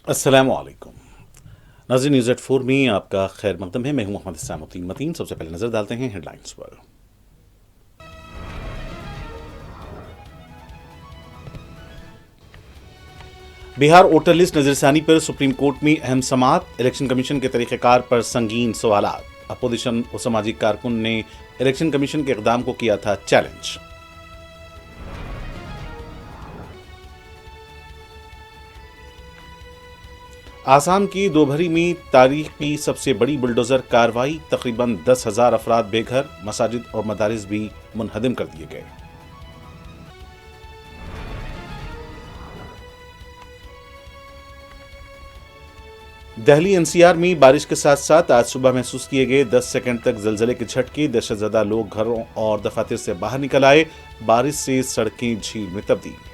अस्सलाम वालेकुम। नाज़रीन, न्यूज़ एट 4 में आपका खैर मकदम है। मैं हूं मोहम्मद इस्लामुद्दीन मतीन। सबसे पहले नजर डालते हैं हेडलाइंस पर। बिहार वोटर लिस्ट नजरसानी पर सुप्रीम कोर्ट में अहम समाअत। इलेक्शन कमीशन के तरीक़ेकार पर संगीन सवालात। अपोजिशन और सामाजिक कारकुन ने इलेक्शन कमीशन के इक़दाम को किया था चैलेंज। आसाम की दोभरी में तारीख की सबसे बड़ी बुलडोजर कार्रवाई। तकरीबन 10,000 अफराद बेघर, मसाजिद और मदारिस भी मुनहदिम कर दिए गए। दिल्ली एनसीआर में बारिश के साथ साथ आज सुबह महसूस किए गए 10 सेकंड तक जलजले के झटके। दहशतज़दा लोग घरों और दफातर से बाहर निकल आए। बारिश से सड़कें झील में तब्दील।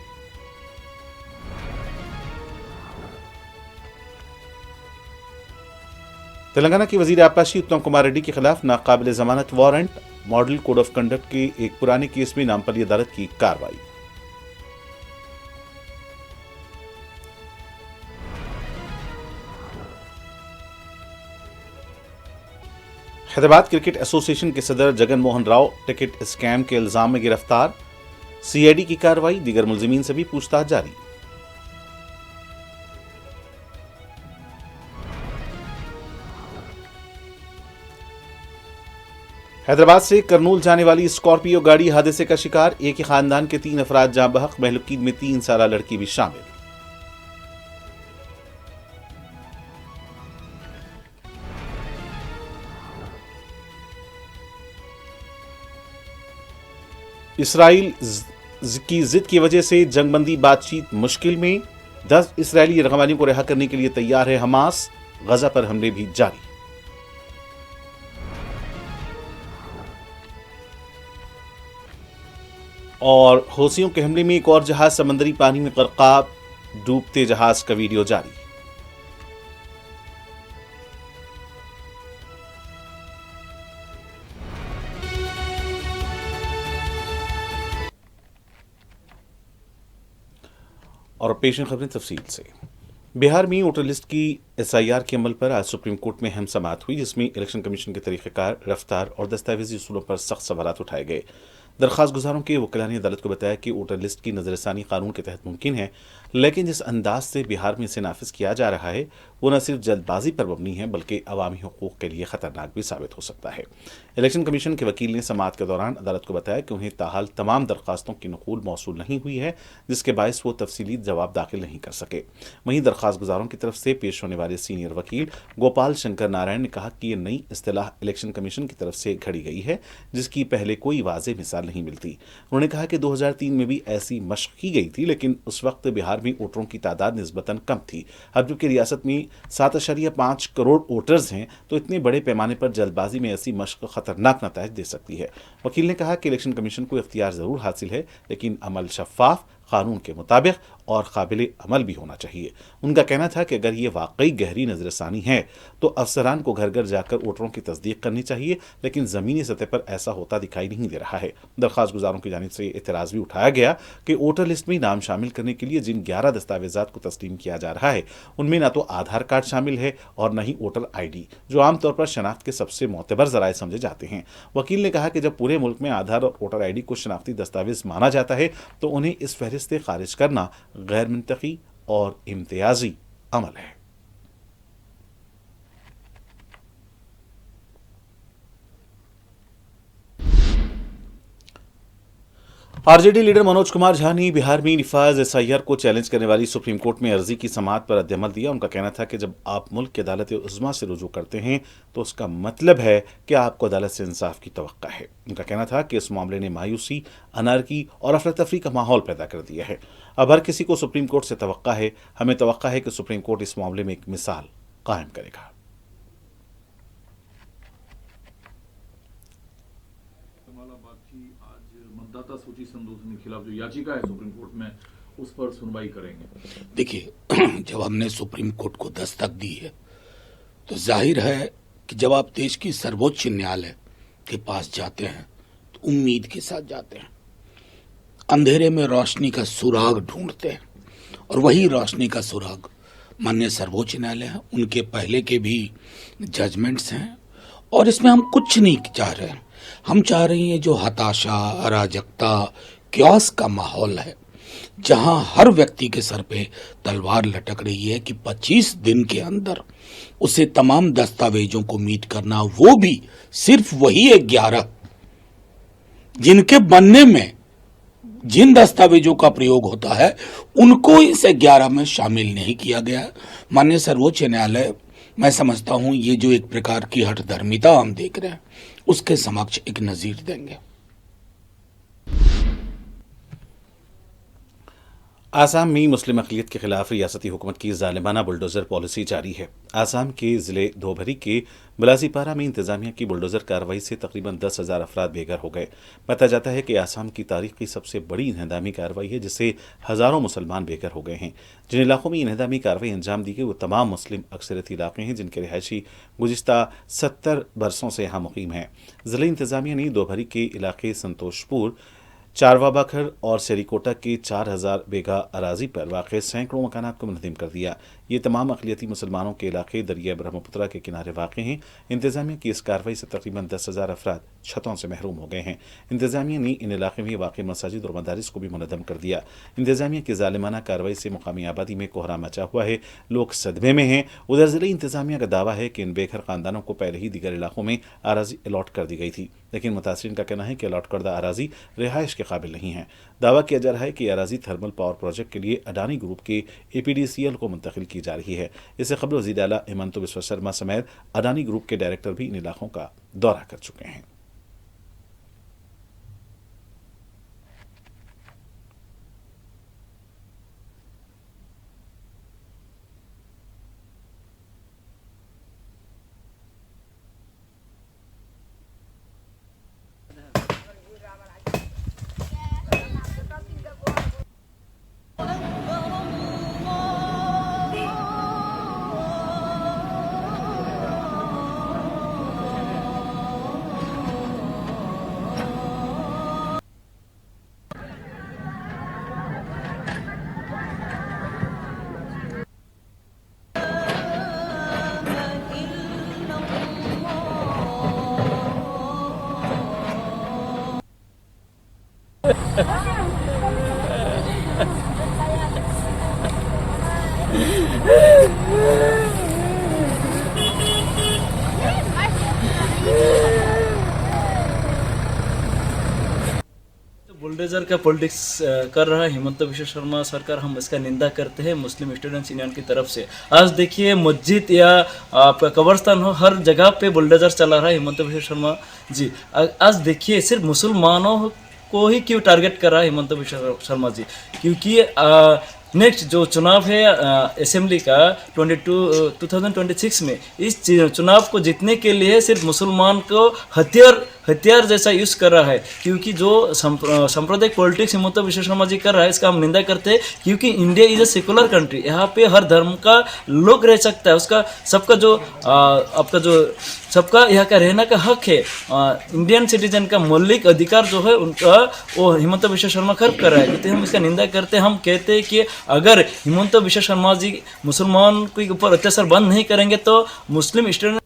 तेलंगाना की वजीर आबकारी उत्तम कुमार रेड्डी के खिलाफ नाकाबिल जमानत warrant. Model code of conduct के एक पुराने केस में नामपल्ली अदालत की कार्रवाई। हैदराबाद क्रिकेट एसोसिएशन के सदर जगन मोहन राव टिकट स्कैम के इल्जाम में गिरफ्तार। सीआईडी की कार्रवाई। दीगर मुलजिमीन से भी पूछताछ जारी। हैदराबाद से करनूल जाने वाली स्कॉर्पियो गाड़ी हादसे का शिकार। एक ही खानदान के 3 अफराद जाँ बहक। महलुकीन में 3 साल लड़की भी शामिल। इसराइल की जिद की वजह से जंगबंदी बातचीत मुश्किल में। 10 इसराइली यरगमानियों को रिहा करने के लिए तैयार है हमास। गजा पर हमले भी जारी। और हौसियों के हमले में एक और जहाज समंदरी पानी में गर्काब। डूबते जहाज का वीडियो जारी। और पेश खबरें तफसील से। बिहार में वोटर लिस्ट की एसआईआर के अमल पर आज सुप्रीम कोर्ट में अहम समाअत हुई, जिसमें इलेक्शन कमीशन के तरीक़ेकार, रफ्तार और दस्तावेजी उसूलों पर सख्त सवालात उठाए गए। दरख्वास्त गुजारों के वकीलान ने अदालत को बताया कि वोटर लिस्ट की नजरसानी कानून के तहत मुमकिन है, लेकिन जिस अंदाज से बिहार में इसे नाफिज किया जा रहा है वो न सिर्फ जल्दबाजी पर मबनी है बल्कि अवामी हुकूक के लिए खतरनाक भी साबित हो सकता है। इलेक्शन कमीशन के वकील ने समाअत के दौरान अदालत को बताया कि उन्हें ताहाल तमाम दरख्वास्तों की नकूल मौसूल नहीं हुई है, जिसके बायस वो तफसीली जवाब दाखिल नहीं कर सके। वहीं दरख्वास्त गुजारों की तरफ से पेश होने वाले सीनियर वकील गोपाल शंकर नारायण ने कहा कि ये नई इस्तिलाह इलेक्शन कमीशन की तरफ से घड़ी गई है, जिसकी पहले कोई वाज़ेह मिसाल नहीं मिलती। उन्होंने कहा कि 2003 में भी ऐसी मशक की गई थी, लेकिन उस वक्त बिहार में वोटरों की तादाद निस्बतन कम थी। अब जबकि रियासत में 7.5 करोड़ वोटर्स हैं, तो इतने बड़े पैमाने पर जल्दबाजी में ऐसी मशक खतरनाक नतायज दे सकती है। वकील ने कहा कि इलेक्शन कमीशन को इख्तियार जरूर हासिल है, लेकिन अमल शफाफ, कानून के मुताबिक और काबिल अमल भी होना चाहिए। उनका कहना था कि अगर ये वाकई गहरी नजरसानी है तो अफसरान को घर घर जाकर वोटरों की तस्दीक करनी चाहिए, लेकिन ज़मीनी सतह पर ऐसा होता दिखाई नहीं दे रहा है। दरख्वास्त गुजारों की जानिब से एतराज़ भी उठाया गया कि वोटर लिस्ट में नाम शामिल करने के लिए जिन 11 दस्तावेजात को तस्लीम किया जा रहा है, उनमें न तो आधार कार्ड शामिल है और न ही वोटर ID, जो आमतौर पर शनाख्त के सबसे मोतबर जराए समझे जाते हैं। वकील ने कहा कि जब पूरे मुल्क में आधार और वोटर ID को शनाख्ती दस्तावेज माना जाता है तो उन्हें इस फहरिस्त से खारिज करना गैर मंतकी और इम्तियाजी अमल है। आरजेडी लीडर मनोज कुमार झा ने बिहार में निफाज एसआईआर को चैलेंज करने वाली सुप्रीम कोर्ट में अर्जी की समाअत पर रद्दअमल दिया। उनका कहना था कि जब आप मुल्क की अदालत उज़्मा से रुजू करते हैं तो उसका मतलब है कि आपको अदालत से इंसाफ की तवक्का है। उनका कहना था कि इस मामले ने मायूसी, अनारकी और अफरा तफरी का माहौल पैदा कर दिया है। अब हर किसी को सुप्रीम कोर्ट से तवक्का है। हमें तवक्का है कि सुप्रीम कोर्ट इस मामले में एक मिसाल कायम करेगा। आज मतदाता सूची संशोधन के खिलाफ जो याचिका है सुप्रीम कोर्ट में, उस पर सुनवाई करेंगे। देखिए, जब हमने सुप्रीम कोर्ट को दस्तक दी है तो जाहिर है कि जब आप देश की सर्वोच्च न्यायालय के पास जाते हैं तो उम्मीद के साथ जाते हैं, अंधेरे में रोशनी का सुराग ढूंढते हैं और वही रोशनी का सुराग माननीय सर्वोच्च न्यायालय है, उनके पहले के भी जजमेंट्स हैं और इसमें हम कुछ नहीं चाह रहे हैं। हम चाह रहे हैं जो हताशा, अराजकता, क्यास का माहौल है, जहां हर व्यक्ति के सर पे तलवार लटक रही है कि 25 दिन के अंदर उसे तमाम दस्तावेजों को मीट करना, वो भी सिर्फ वही 11 जिनके बनने में जिन दस्तावेजों का प्रयोग होता है उनको इस 11 में शामिल नहीं किया गया। माननीय सर्वोच्च न्यायालय, मैं समझता हूं ये जो एक प्रकार की हठधर्मिता हम देख रहे हैं उसके समक्ष एक नजीर देंगे। आसाम में मुस्लिम अक़लियत के खिलाफ रियासती हुकूमत की ज़ालिमाना बुलडोज़र पॉलिसी जारी है। आसाम के ज़िले धोबरी के बिलासीपारा में इंतजामिया की बुलडोज़र कार्रवाई से तकरीबन 10,000 अफराद बेघर हो गए। बताया जाता है कि आसाम की तारीख की सबसे बड़ी इंहदामी कार्रवाई है, जिससे हज़ारों मुसलमान बेघर हो गए हैं। जिन इलाकों में इंहदामी कार्रवाई अंजाम दी गई वो तमाम मुस्लिम अक्सरियती इलाके हैं, जिनके रिहायशी गुज़िश्ता 70 बरसों से यहाँ मुकीम हैं। ज़िला इंतजामिया ने धोबरी के इलाके संतोषपुर, चारवाबाखर और सेरीकोटा के 4,000 बीघा अराजी पर वाक़ सैकड़ों मकानात को मुनहदिम कर दिया। ये तमाम अक़लियती मुसलमानों के इलाके दरिया ब्रह्मपुत्रा के किनारे वाक़ हैं। इंतजामिया की इस कार्रवाई से तकरीबन 10,000 अफराद छतों से महरूम हो गए हैं। इंतजामिया ने इन इलाके में वाक़ मसाजिद और मदारिस को भी मुनहदम कर दिया। इंतजामिया की ज़ालिमाना कार्रवाई से मुकामी आबादी में कोहराम मचा हुआ है, लोग सदमे में हैं। उधर ज़िले इंतजामिया का दावा है कि इन बेघर ख़ानदानों को पहले ही दीगर इलाकों में अराजी अलॉट कर दी गई थी, लेकिन मुतासरीन का कहना है कि अलॉट करदा अराजी रिहाइश के काबिल नहीं है। दावा किया जा रहा है कि अराजी थर्मल पावर प्रोजेक्ट के लिए अडानी ग्रुप के APDCL को मुंतकिल की जा रही है। इससे कबल वज़ीर आला हेमंत बिस्वा शर्मा समेत अडानी ग्रुप के डायरेक्टर भी इन इलाकों का दौरा कर चुके हैं। बुलडोजर का पॉलिटिक्स कर रहा है हिमंत बिश्वा शर्मा सरकार, हम इसका निंदा करते हैं मुस्लिम स्टूडेंट्स यूनियन की तरफ से। आज देखिए मस्जिद या आपका कब्रस्तान हो, हर जगह पे बुलडोजर चला रहा है हिमंत बिश्वा शर्मा जी। आज देखिए सिर्फ मुसलमानों को ही क्यों टारगेट कर रहा है हिमंत बिश्वा शर्मा जी, क्योंकि नेक्स्ट जो चुनाव है असेंबली का 2026 में, इस चुनाव को जीतने के लिए सिर्फ मुसलमान को हथियार जैसा यूज़ कर रहा है। क्योंकि जो सांप्रदायिक पॉलिटिक्स हिमंत बिश्वा शर्मा जी कर रहा है, इसका हम निंदा करते हैं। क्योंकि India is a secular country, यहाँ पे हर धर्म का लोग रह सकता है, उसका सबका यहाँ का रहने का हक है। इंडियन सिटीजन का मौलिक अधिकार जो है उनका, वो हिमंत बिश्वा शर्मा खर्ब कर रहा है, तो हम इसका निंदा करते हैं। हम कहते हैं कि अगर हिमंत बिश्वा शर्मा जी मुसलमान के ऊपर अत्याचार बंद नहीं करेंगे तो मुस्लिम स्टूडेंट।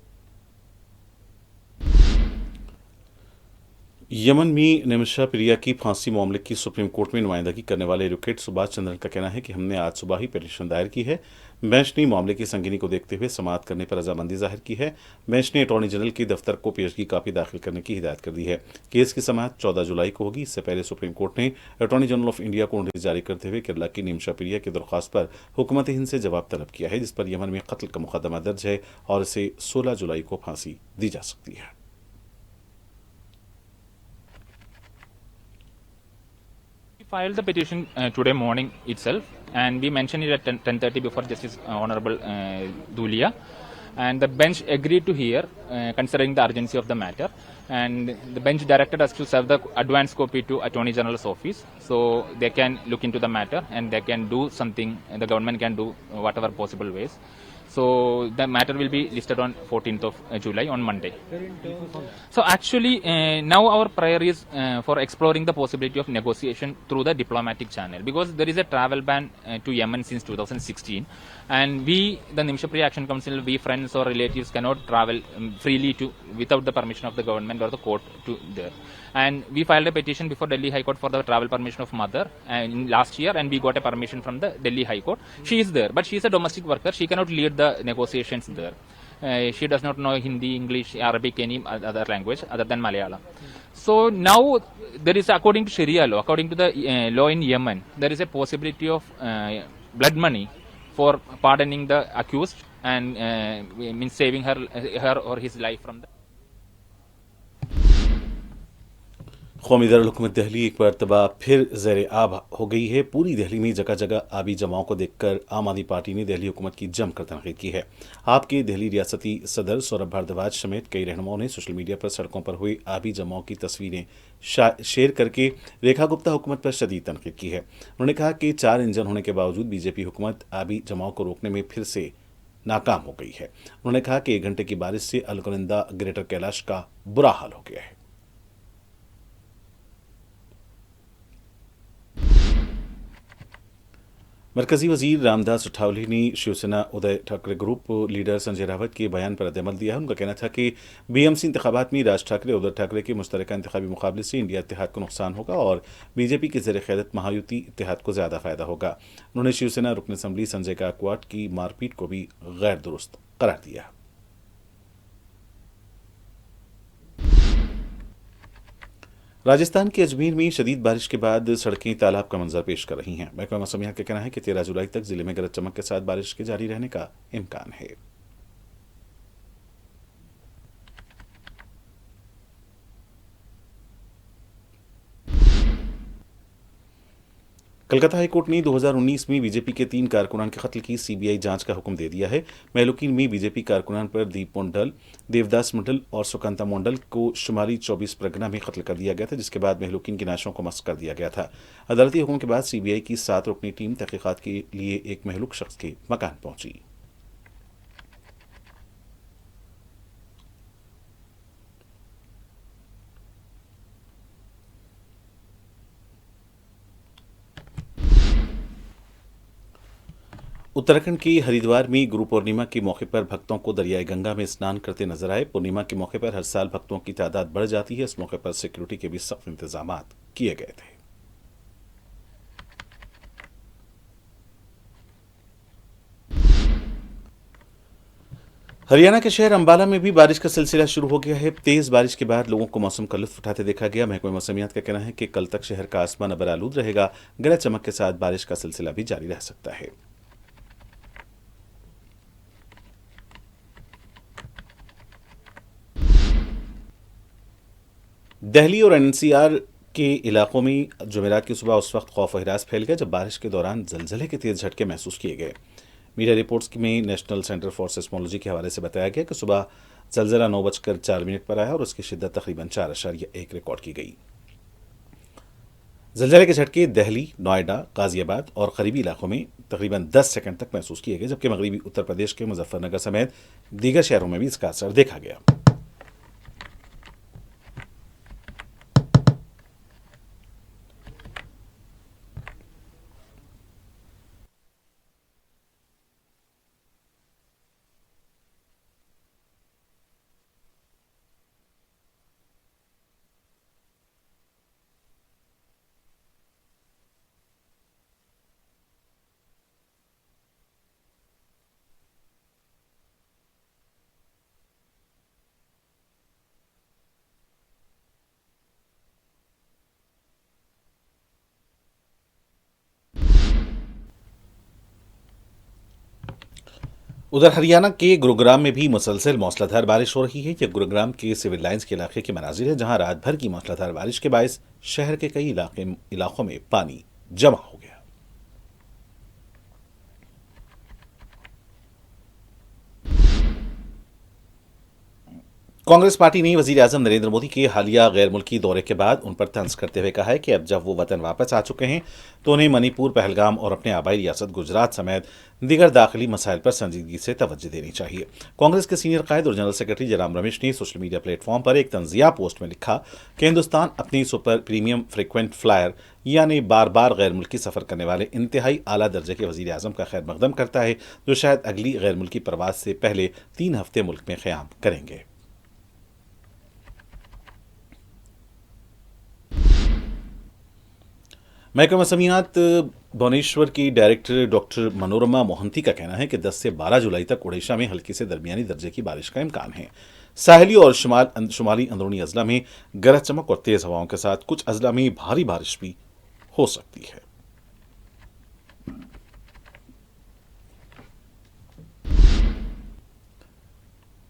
यमन में निमिषा प्रिया की फांसी मामले की सुप्रीम कोर्ट में नुमाइंदगी करने वाले एडवोकेट सुभाष चंद्रन का कहना है कि हमने आज सुबह ही पिटीशन दायर की है। बेंच ने मामले की संगीनी को देखते हुए समाअत करने पर रजामंदी जाहिर की है। बेंच ने अटॉर्नी जनरल के दफ्तर को पेशगी कापी दाखिल करने की हिदायत कर दी है। केस की समाअत 14 जुलाई को होगी। इससे पहले सुप्रीम कोर्ट ने अटॉर्नी जनरल ऑफ इंडिया को नोटिस जारी करते हुए केरला की निमिषा प्रिया की दरख्वास्त पर हुकूमत हिंद से जवाब तलब किया है, जिस पर यमन में कत्ल का मुकदमा दर्ज है और इसे 16 जुलाई को फांसी दी जा सकती है। Filed the petition today morning itself, and we mentioned it at 10:30 before Justice Honorable Dhulia, and the bench agreed to hear, considering the urgency of the matter. and the bench directed us to serve the advance copy to Attorney General's office, so they can look into the matter and they can do something, and the government can do whatever possible ways. So the matter will be listed on 14th of July on Monday. So actually, now our prayer is for exploring the possibility of negotiation through the diplomatic channel, because there is a travel ban to Yemen since 2016, and we, the Nimshapriya Action Council, we friends or relatives cannot travel freely to without the permission of the government or the court to there. And we filed a petition before Delhi High Court for the travel permission of mother in last year, and we got a permission from the Delhi High Court. She is there, but she is a domestic worker. She cannot lead the negotiations there. She does not know Hindi, English, Arabic, any other language other than Malayalam. So now there is, according to Sharia law, according to the law in Yemen, there is a possibility of blood money for pardoning the accused and means saving her or his life from the. कौमी दारुल-हुकूमत दिल्ली एक मरतबा फिर ज़ेर आब हो गई है। पूरी दिल्ली में जगह जगह आबी जमाओं को देखकर आम आदमी पार्टी ने दिल्ली हुकूमत की जमकर तनकीद की है। आपके दिल्ली रियासती सदर सौरभ भारद्वाज समेत कई रहनुमाओं ने सोशल मीडिया पर सड़कों पर हुई आबी जमाओं की तस्वीरें शेयर करके रेखा गुप्ता हुकूमत पर शदीद तनकीद की है। उन्होंने कहा कि 4 इंजन होने के बावजूद बीजेपी हुकूमत आबी जमाओं को रोकने में फिर से नाकाम हो गई है। उन्होंने कहा कि 1 घंटे की बारिश से अलकनंदा ग्रेटर कैलाश का बुरा हाल हो गया है। मरकजी वजीर रामदास अठावले ने शिवसेना उदय ठाकरे ग्रुप लीडर संजय रावत के बयान पर रद्द-ए-अमल दिया है। उनका कहना था कि बीएमसी इंतखाबात में राज ठाकरे उदय ठाकरे के मुश्तरका इंतखाबी मुकाबले से इंडिया इत्तेहाद को नुकसान होगा और बीजेपी के ज़ेर क़यादत महायुति इत्तेहाद को ज़्यादा फ़ायदा होगा। उन्होंने शिवसेना रुकन असम्बली संजय गायकवाड की मारपीट को भी गैर दुरुस्त करार दिया। राजस्थान के अजमेर में शदीद बारिश के बाद सड़कें तालाब का मंजर पेश कर रही हैं। महकमा मौसमियात का कहना है कि 13 जुलाई तक जिले में गरज चमक के साथ बारिश के जारी रहने का इम्कान है। कलकत्ता हाईकोर्ट ने 2019 में बीजेपी के 3 कारकुनान के कत्ल की सीबीआई जांच का हुक्म दे दिया है। मेहलुकीन में बीजेपी कारकुनान पर दीप मंडल, देवदास मंडल और सुकांता मंडल को शुमारी 24 परगना में कत्ल कर दिया गया था, जिसके बाद मेहलुकीन की लाशों को मस्क कर दिया गया था। अदालती हुक्म के बाद सीबीआई की 7 रुकनी टीम तहकीकात के लिए एक महलूक शख्स के मकान पहुंची। उत्तराखंड के हरिद्वार में गुरु पूर्णिमा के मौके पर भक्तों को दरियाई गंगा में स्नान करते नजर आए। पूर्णिमा के मौके पर हर साल भक्तों की तादाद बढ़ जाती है। इस मौके पर सिक्योरिटी के भी सख्त इंतजाम किए गए थे। हरियाणा के शहर अंबाला में भी बारिश का सिलसिला शुरू हो गया है। तेज बारिश के बाद लोगों को मौसम का लुत्फ उठाते देखा गया। महकमा मौसमियात का कहना है कि कल तक शहर का आसमान अबर आलूद रहेगा। गरज चमक के साथ बारिश का सिलसिला भी जारी रह सकता है। दिल्ली और एनसीआर के इलाकों में जुमेरात की सुबह उस वक्त खौफ व हिरास फैल गया जब बारिश के दौरान जलजले के तेज झटके महसूस किए गए। मीडिया रिपोर्ट्स में नेशनल सेंटर फॉर सिस्मोलॉजी के हवाले से बताया गया कि सुबह जलजला 9:04 पर आया और उसकी शिद्दत तकरीबन 4.1 रिकॉर्ड की गई। जलजले के झटके दिल्ली, नोएडा, गाजियाबाद और करीबी इलाकों में तकरीबन 10 सेकंड तक महसूस किए गए, जबकि मगरबी उत्तर प्रदेश के मुजफ्फरनगर समेत दीगर शहरों में भी इसका असर देखा गया। उधर हरियाणा के गुरुग्राम में भी मुसलसल मौसलाधार बारिश हो रही है। यह गुरुग्राम के सिविल लाइंस के इलाके के मनाजिर है, जहां रात भर की मौसलाधार बारिश के बायस शहर के कई इलाकों में पानी जमा हो गया। कांग्रेस पार्टी ने वजीर आजम नरेंद्र मोदी के हालिया गैर मुल्की दौरे के बाद उन पर तंज करते हुए कहा है कि अब जब वो वतन वापस आ चुके हैं तो उन्हें मणिपुर, पहलगाम और अपने आबाई रियासत गुजरात समेत दीगर दाखिली मसाइल पर संजीदगी से तवज्जो देनी चाहिए। कांग्रेस के सीनियर कायद और जनरल सेक्रेटरी जयराम रमेश ने सोशल मीडिया प्लेटफॉर्म पर एक तंजिया पोस्ट में लिखा कि हिंदुस्तान अपनी सुपर प्रीमियम फ्रिक्वेंट फ्लायर यानी बार बार गैर मुल्की सफर करने वाले इंतहाई आला दर्जे के वजीर आजम का खैर मकदम करता है, जो शायद अगली गैर मुल्की प्रवास से पहले 3 हफ्ते मुल्क में क़याम करेंगे। महकमा मौसमियात भुवनेश्वर की डायरेक्टर डॉक्टर मनोरमा मोहंती का कहना है कि 10 से 12 जुलाई तक ओडिशा में हल्की से दरमियानी दर्जे की बारिश का इम्कान है। साहली और शुमाली अंदरूनी अजला में गरज चमक और तेज हवाओं के साथ कुछ अजला में भारी बारिश भी हो सकती है।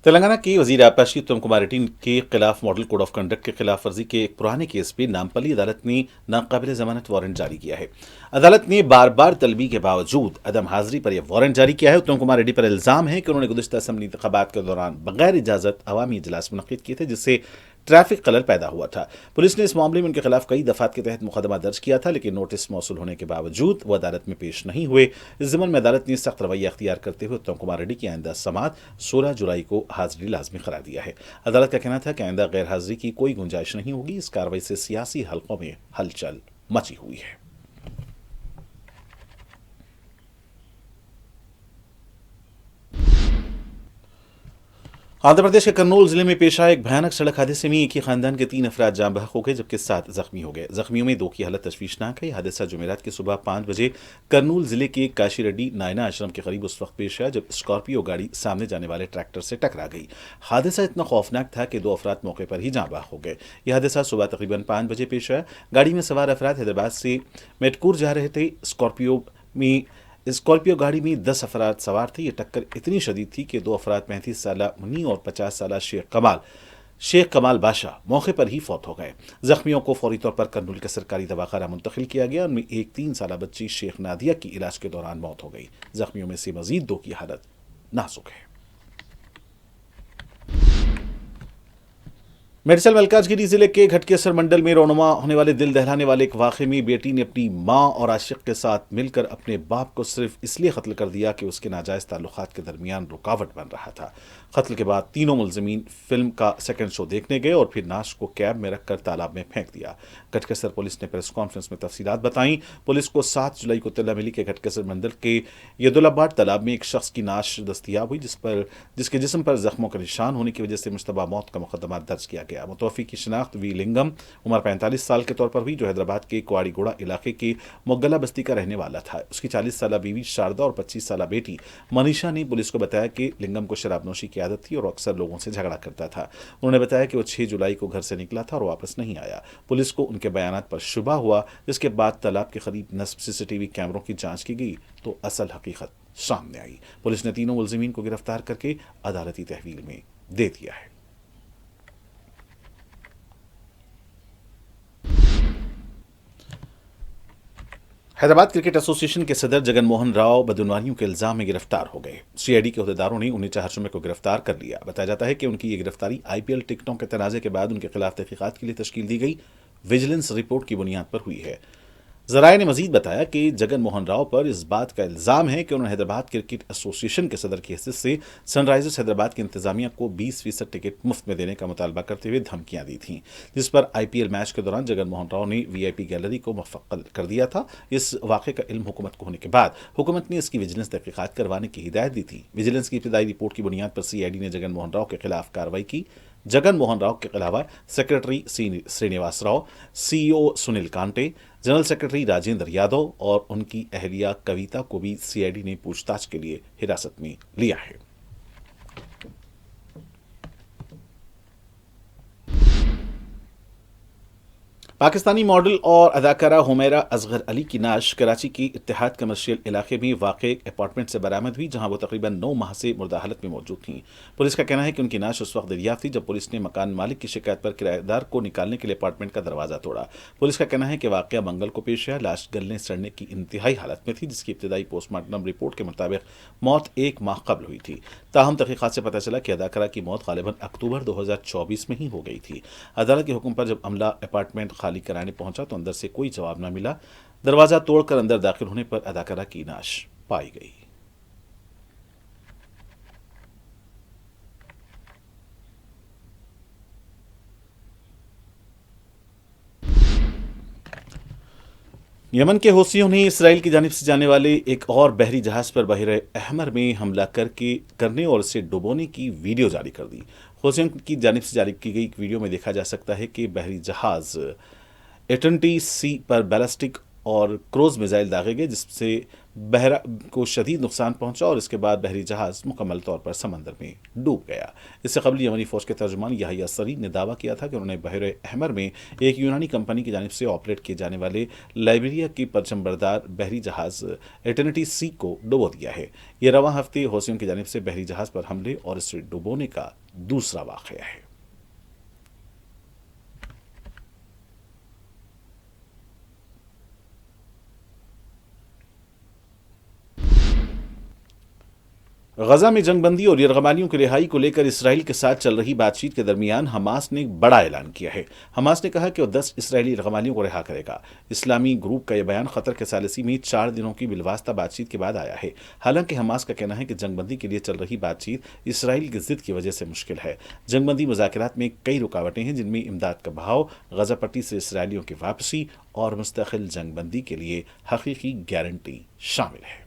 तेलंगाना के वजीर आबकारी उत्तम कुमार रेड्डी के खिलाफ मॉडल कोड ऑफ कंडक्ट के खिलाफ वर्जी के एक पुराने केस पे नामपल्ली अदालत ने नाकाबिल जमानत वारंट जारी किया है। अदालत ने बार बार तलबी के बावजूद अदम हाजिरी पर यह वारंट जारी किया है। उत्तम कुमार रेड्डी पर इल्जाम है कि उन्होंने गुज़िश्ता असेंबली इंतखाबात के दौरान बगैर इजाजत अवामी इजलास मुनक्किद किए थे, जिससे ट्रैफिक खलल पैदा हुआ था। पुलिस ने इस मामले में उनके खिलाफ कई दफात के तहत मुकदमा दर्ज किया था, लेकिन नोटिस मौसूल होने के बावजूद वो अदालत में पेश नहीं हुए। इस ज़िम्मन में अदालत ने सख्त रवैया अख्तियार करते हुए उत्तम कुमार रेड्डी की आइंदा समात 16 जुलाई को हाजिरी लाजमी करार दिया है। अदालत का कहना था कि आइंदा गैर हाजिरी की कोई गुंजाइश नहीं होगी। इस कार्रवाई से सियासी हलकों में हलचल मची हुई है। आंध्र प्रदेश के कर्नूल जिले में पेश आए एक भयानक सड़क हादसे में एक ही खानदान के 3 अफराद जान बहक हो गए, जबकि 7 जख्मी हो गए। जख्मियों में 2 की हालत तशवीशनाक है। यह हादसा जुमेरात की सुबह 5 बजे कर्नूल जिले के काशीरेड्डी नायना आश्रम के करीब उस वक्त पेश आया जब स्कॉर्पियो गाड़ी सामने जाने वाले ट्रैक्टर से टकरा गई। हादसा इतना खौफनाक था कि 2 अफराद मौके पर ही जान बहक हो गए। यह हादसा सुबह तकरीबन 5 बजे पेश आया। गाड़ी में सवार अफराद हैदराबाद से मेटकूर जा रहे थे। स्कॉर्पियो गाड़ी में 10 अफराद सवार थे। ये टक्कर इतनी शदीद थी कि 2 अफराद 35 साला मुन्नी और 50 साला शेख कमाल बादशाह मौके पर ही फौत हो गए। जख्मियों को फौरी तौर पर कर्नूल के सरकारी दवाखाना मुंतकिल किया गया। उनमें एक 3 साला बच्ची शेख नादिया की इलाज के दौरान मौत हो गई। जख्मियों में से मजीद 2 की हालत नाजुक है। मेडसल मलकाजगिरी जिले के घटकेसर मंडल में रौनुमा होने वाले दिल दहलाने वाले एक वाक़े में बेटी ने अपनी मां और आशिक के साथ मिलकर अपने बाप को सिर्फ इसलिए कत्ल कर दिया कि उसके नाजायज़ ताल्लुकात के दरमियान रुकावट बन रहा था। कत्ल के बाद तीनों मुलजमीन फिल्म का सेकंड शो देखने गए और फिर नाश को कैब में रखकर तालाब में फेंक दिया। घटकेसर पुलिस ने प्रेस कॉन्फ्रेंस में तफसीलात बताई। पुलिस को 7 जुलाई को इत्तला मिली कि घटकेसर मंडल के यदुलाबाद तालाब में एक शख्स की नाश दस्तयाब हुई, जिसके जिस्म पर जख्मों के निशान होने की वजह से मुश्तबा मौत का मुकदमा दर्ज किया गया। मुतवफ़ी की शिनाख्त वी लिंगम उम्र 45 साल के तौर पर हुई, जो हैदराबाद के कुआड़ीगोड़ा इलाके के मुगला बस्ती का रहने वाला था। उसकी 40 साला बीवी शारदा और 25 साला बेटी मनीषा ने पुलिस को बताया कि लिंगम को शराबनोशी की आदत थी और अक्सर लोगों से झगड़ा करता था। उन्होंने बताया कि वो 6 जुलाई को घर से निकला था और वापस नहीं आया। पुलिस को उनके बयानात पर शुबा हुआ, जिसके बाद तालाब के करीब नस्ब CCTV कैमरों की जांच की गई तो असल हकीकत सामने आई। पुलिस ने तीनों मुलजिमीन को गिरफ्तार करके अदालती तहवील में दे दिया है। हैदराबाद क्रिकेट एसोसिएशन के सदर जगन मोहन राव बदनवारियों के इल्जाम में गिरफ्तार हो गए। CID के अहदेदारों ने उन्हें 4 जुमे को गिरफ्तार कर लिया। बताया जाता है कि उनकी ये गिरफ्तारी IPL टिकटों के तनाजे के बाद उनके खिलाफ तहकीकात के लिए तश्कील दी गई विजिलेंस रिपोर्ट की बुनियाद पर हुई है। ज़राए ने मजीद बताया कि जगन मोहन राव पर इस बात का इल्ज़ाम है कि उन्होंने हैदराबाद क्रिकेट एसोसिएशन के सदर की हैसियत से सनराइजर्स हैदराबाद की इंतजामिया को 20% टिकट मुफ्त में देने का मुतालबा करते हुए धमकियां दी थीं, जिस पर IPL मैच के दौरान जगन मोहन राव ने VIP गैलरी को मुफ़क्कल कर दिया था। इस वाक़े का इल्म हुकूमत को होने के बाद हुकूमत ने इसकी विजिलेंस तहकीकात करवाने की हिदायत दी थी। विजिलेंस की इब्तिदाई रिपोर्ट की बुनियाद पर CID ने जगन मोहन राव के खिलाफ कार्रवाई की। जगन मोहन राव के अलावा सेक्रेटरी श्रीनिवास राव, CEO सुनील कांटे, जनरल सेक्रेटरी राजेंद्र यादव और उनकी अहलिया कविता को भी CID ने पूछताछ के लिए हिरासत में लिया है। पाकिस्तानी मॉडल और अदाकारा हुमैरा असगर अली की नाश कराची की इत्तेहाद कमर्शियल इलाके में वाक़े एक अपार्टमेंट से बरामद हुई, जहां वो तकरीबन 9 माह से मुर्दा हालत में मौजूद थीं। पुलिस का कहना है कि उनकी नाश उस वक्त दरियाफ्त थी जब पुलिस ने मकान मालिक की शिकायत पर किराएदार को निकालने के लिए अपार्टमेंट का दरवाजा तोड़ा। पुलिस का कहना है कि वाक़या मंगल को पेश आया। लाश गलने सड़ने की इंतहाई हालत में थी, जिसकी इब्तदाई पोस्टमार्टम रिपोर्ट के मुताबिक मौत 1 माह कबल हुई थी। ताहम तहकीकात से पता चला कि अदाकारा की मौत गालिबन अक्टूबर 2024 में ही हो गई थी। अदालत के हुक्म पर जब अमला अपार्टमेंट खाली कराने पहुंचा तो अंदर से कोई जवाब न मिला। दरवाजा तोड़कर अंदर दाखिल होने पर अदाकारा की नाश पाई गई। यमन के हौसियों ने इसराइल की जानिब से जाने वाले एक और बहरी जहाज पर बहर अहमर में हमला करने और इसे डुबोने की वीडियो जारी कर दी। हौसियों की जानिब से जारी की गई एक वीडियो में देखा जा सकता है कि बहरी जहाज एटंटी सी पर बैलिस्टिक और क्रूज मिसाइल दागे गए, जिससे बहरा को शदीद नुकसान पहुंचा और इसके बाद बहरी जहाज मुकम्मल तौर पर समंदर में डूब गया। इससे कबल यमनी फौज के तर्जुमान याहिया सरी ने दावा किया था कि उन्होंने बहर अहमर में एक यूनानी कंपनी की जानिब से ऑपरेट किए जाने वाले लाइबेरिया की परचमबरदार बहरी जहाज एटर्निटी सी को डुबो दिया है। यह रवां हफ्ते हौसियों की जानिब से बहरी जहाज पर हमले और इसे डुबोने का दूसरा वाक़या है। गजा में जंगबंदी और यरगमालियों की रिहाई को लेकर इसराइल के साथ चल रही बातचीत के दरमियान हमास ने एक बड़ा ऐलान किया है। हमास ने कहा कि वो 10 इसराइली यरगमालियों को रिहा करेगा। इस्लामी ग्रुप का यह बयान खतर के सालिसी में 4 दिनों की बिलवास्ता बातचीत के बाद आया है। हालांकि हमास का कहना है कि जंगबंदी के लिए चल रही बातचीत इसराइल की जिद की वजह से मुश्किल है। जंगबंदी मुज़ाकरात में कई रुकावटें हैं, जिनमें इमदाद का बहाव, गजा पट्टी से इसराइलियों की वापसी और मुस्तकिल जंगबंदी के लिए हकीकी गारंटी शामिल है।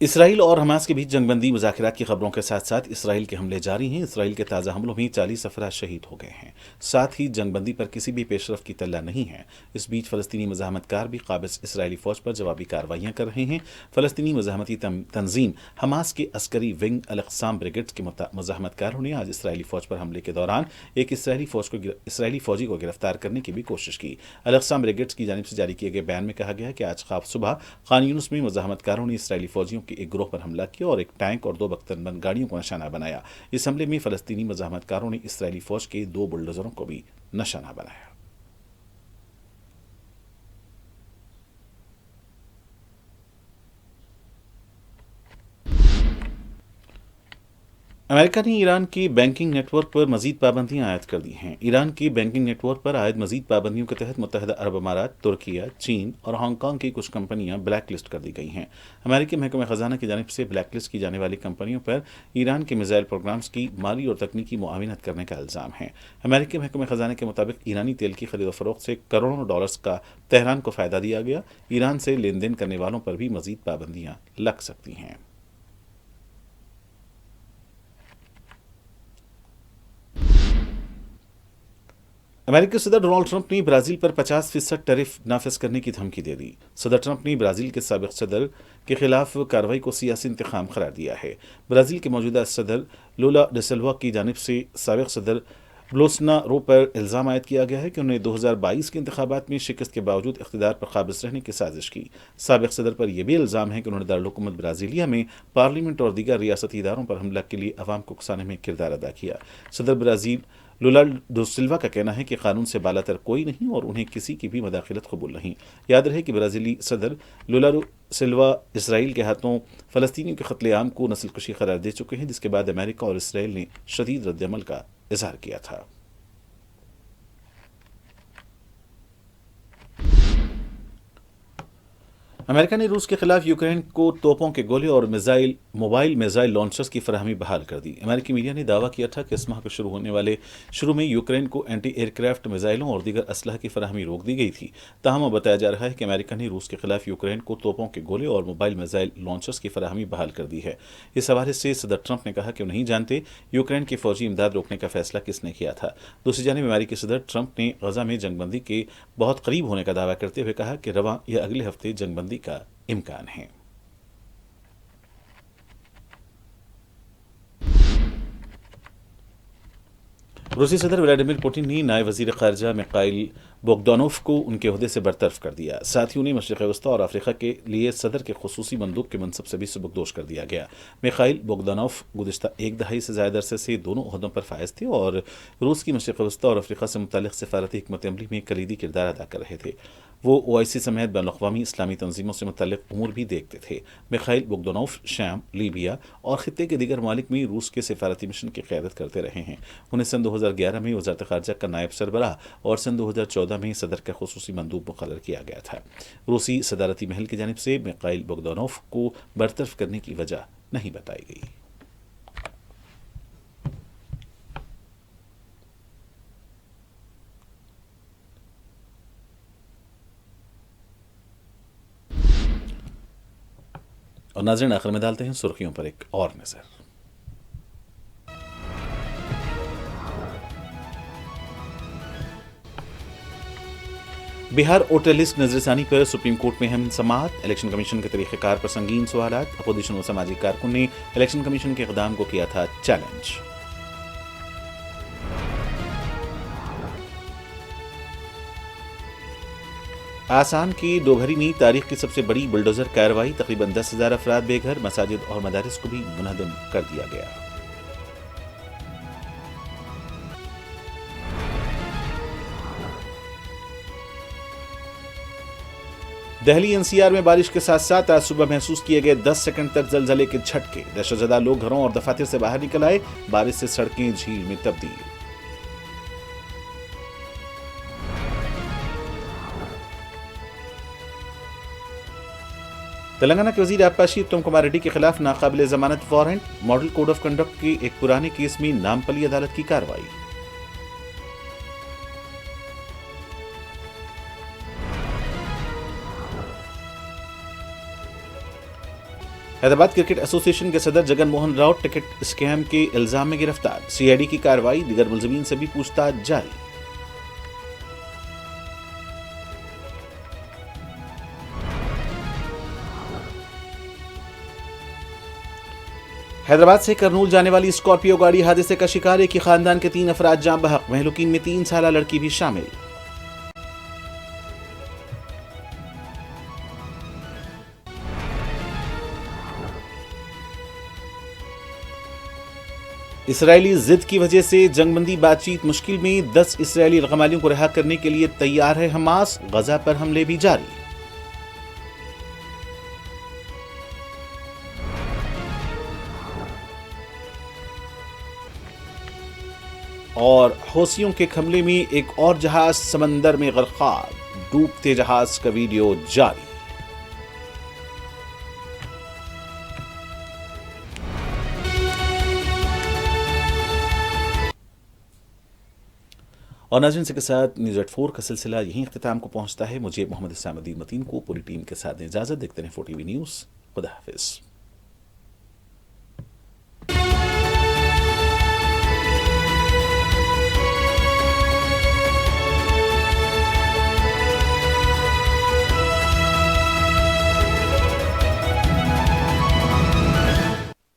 इसराइल और हमास के बीच जंगबंदी मुज़ाकरात की खबरों के साथ साथ इसराइल के हमले जारी हैं। इसराइल के ताज़ा हमलों में 40 अफराद शहीद हो गए हैं। साथ ही जंगबंदी पर किसी भी पेशरफ की तल्ला नहीं है। इस बीच फ़लस्तीनी मज़ाहमतकार भी काबिज़ इसराइली फ़ौज पर जवाबी कार्रवाइयाँ कर रहे हैं। फ़लस्तीनी मज़ाहमती तंजीम हमास के अस्करी विंग अल-क़्साम ब्रिगेड्स के मज़ाहमतकारों ने आज इसराइली फ़ौज पर हमले के दौरान एक इसराइली फ़ौजी को गिरफ्तार करने की भी कोशिश की। अल-क़्साम ब्रिगेड्स की जानिब से जारी किए गए बयान में कहा गया है कि आज सुबह खान यूनिस में मज़ाहमतकारों ने इसराइली फ़ौजियों एक ग्रोह पर हमला किया और एक टैंक और 2 बख्तरबंद गाड़ियों को निशाना बनाया। इस हमले में फ़लस्तीनी मज़ाहमतकारों ने इसराइली फ़ौज के 2 बुलडोज़रों को भी निशाना बनाया। अमेरिका ने ईरान के बैंकिंग नेटवर्क पर मजीद पाबंदियां आयद कर दी हैं। ईरान के बैंकिंग नेटवर्क पर आयद मजीद पाबंदियों के तहत मुत्तहिदा अरब अमारात, तुर्किया, चीन और हांगकांग की कुछ कंपनियां ब्लैक लिस्ट कर दी गई हैं। अमेरिकी महकमा खजाना की जानिब से ब्लैक लिस्ट की जाने वाली कंपनियों पर ईरान के मिसाइल प्रोग्राम्स की माली और तकनीकी मुआविनत करने का इल्ज़ाम है। अमेरिकी महकमा खजाना के मुताबिक ईरानी तेल की खरीद फरोख्त से करोड़ों डॉलर्स का तेहरान को फ़ायदा दिया गया। ईरान से लेन देन करने वालों पर भी मजीद पाबंदियां लग सकती हैं। अमेरिकी सदर डोनाल्ड ट्रंप ने ब्राज़ील पर 50% टैरिफ नाफिज करने की धमकी दे दी। सदर ट्रंप ने ब्राज़ील के साबिक़ सदर के खिलाफ कार्रवाई को सियासी इंतकाम करार दिया है। ब्राज़ील के मौजूदा सदर लूला दा सिल्वा की जानिब से साबिक़ सदर बोल्सोनारो पर इल्ज़ाम आयद किया गया है कि उन्होंने 2022 के इंतखाबात में शिकस्त के बावजूद इख्तिदार पर काबिज़ रहने की साजिश की। साबिक़ सदर पर यह भी इल्ज़ाम है कि उन्होंने दारुल-हुकूमत ब्राज़ीलिया में पार्लियामेंट और दीगर रियासती इदारों पर हमला के लिए अवाम को उकसाने में किरदार अदा किया। सदर ब्राज़ील लूला दा सिल्वा का कहना है कि कानून से बालातर कोई नहीं और उन्हें किसी की भी मदाखिलत कबूल नहीं। याद रहे कि ब्राज़ीली सदर लूला दा सिल्वा इसराइल के हाथों फ़लस्तीनियों के कत्लेआम को नस्लकुशी करार दे चुके हैं, जिसके बाद अमेरिका और इसराइल ने शदीद रद्दअमल का इज़हार किया था। अमेरिका ने रूस के खिलाफ यूक्रेन को तोपों के गोले और मोबाइल मिसाइल लॉन्चर्स की फराहमी बहाल कर दी। अमेरिकी मीडिया ने दावा किया था कि इस माह को शुरू में यूक्रेन को एंटी एयरक्राफ्ट मिसाइलों और दीगर असलहा की फराहमी रोक दी गई थी। ताहम बताया जा रहा है कि अमेरिका ने रूस के खिलाफ यूक्रेन को तोपों के गोले और मोबाइल मिसाइल लॉन्चर्स की फराहमी बहाल कर दी है। इस हवाले से सदर ट्रंप ने कहा कि वो नहीं जानते यूक्रेन की फौजी इमदाद रोकने का फैसला किसने किया था। दूसरी जानिब अमेरिकी सदर ट्रंप ने गजा में जंगबंदी के बहुत करीब होने का दावा करते हुए कहा कि रवां या अगले हफ्ते जंगबंदी का इम्कान है। रूसी सदर व्लादिमीर पुतिन ने नायब वजीर खारजा मिखाइल बोगदानोव को उनके ओहदे से बरतरफ कर दिया। साथ ही उन्हें मशरिक़ वस्ता और अफ्रीका के लिए सदर के खुसूसी मंदूब के मनसब से भी सुबकदोश कर दिया गया। मिखाइल बोगदानोव गुज़िश्ता एक दहाई से ज़्यादा अरसे से दोनों ओहदों पर फायज थे और रूस की मशरिक़ वस्ता और अफ्रीका से मुताल्लिक़ सिफारती हिकमत अमली में कलीदी किरदार अदा कर रहे थे। वो OIC समेत बैनुल-अक़वामी इस्लामी तंजीमों से मुतल्लिक़ उमूर भी देखते थे। मिखाइल बोगदानोव शाम, लीबिया और खित्ते के दीगर ममालिक में रूस के सिफारती मिशन की क़यादत करते रहे हैं। उन्हें सन 2011 में वज़ारत ख़ारजा का नायब सरबराह और सन 2014 में सदर का खुसूसी मंदूब मुक़र्रर किया गया था। रूसी सदारती महल की जानिब से मिखाइल बोगदानोव को बरतरफ करने की वजह नहीं बताई गई। और नाज़रीन, आखिर में डालते हैं सुर्खियों पर एक और नजर। बिहार वोटर लिस्ट नजरसानी पर सुप्रीम कोर्ट में अहम समाअत। इलेक्शन कमीशन के तरीक़ेकार पर संगीन सवालात। अपोजिशन और सामाजिक कारकुन ने इलेक्शन कमीशन के इक़दाम को किया था चैलेंज। आसाम की डोगरी में तारीख की सबसे बड़ी बुलडोजर कार्रवाई। तकरीबन 10,000 अफराद बेघर। मसाजिद और मदारिस को भी मुनहदम कर दिया गया। दिल्ली NCR में बारिश के साथ साथ आज सुबह महसूस किए गए 10 सेकंड तक जलजले के झटके। दहशतज़दा लोग घरों और दफातर से बाहर निकल आए। बारिश से सड़कें झील में तब्दील। तेलंगाना के वजीर आबपाशी उत्तम कुमार रेड्डी के खिलाफ नाकाबिले जमानत warrant. Model code of conduct के एक पुराने केस में नामपली अदालत की कार्रवाई। हैदराबाद क्रिकेट एसोसिएशन के सदर जगन मोहन राव टिकट स्कैम के इल्जाम में गिरफ्तार। CID की कार्रवाई। दीगर मुलजमीन से भी पूछताछ जारी। हैदराबाद से करनूल जाने वाली स्कॉर्पियो गाड़ी हादसे का शिकार। एक ही खानदान के 3 अफराद जान बहक। महलूकीन में 3 साला लड़की भी शामिल। इसराइली जिद की वजह से जंगबंदी बातचीत मुश्किल में। 10 इसराइली रकमालियों को रिहा करने के लिए तैयार है हमास। गजा पर हमले भी जारी। और हौसियों के हमले में एक और जहाज समंदर में गर्कार। डूबते जहाज का वीडियो जारी। और नाज़रीन, के साथ न्यूज़ 4 का सिलसिला यहीं इख्तिताम को पहुंचता है। मुझे मोहम्मद इस्लामुद्दीन मतीन को पूरी टीम के साथ इजाज़त। देखते हैं 4TV न्यूज़। खुदा हाफिज़।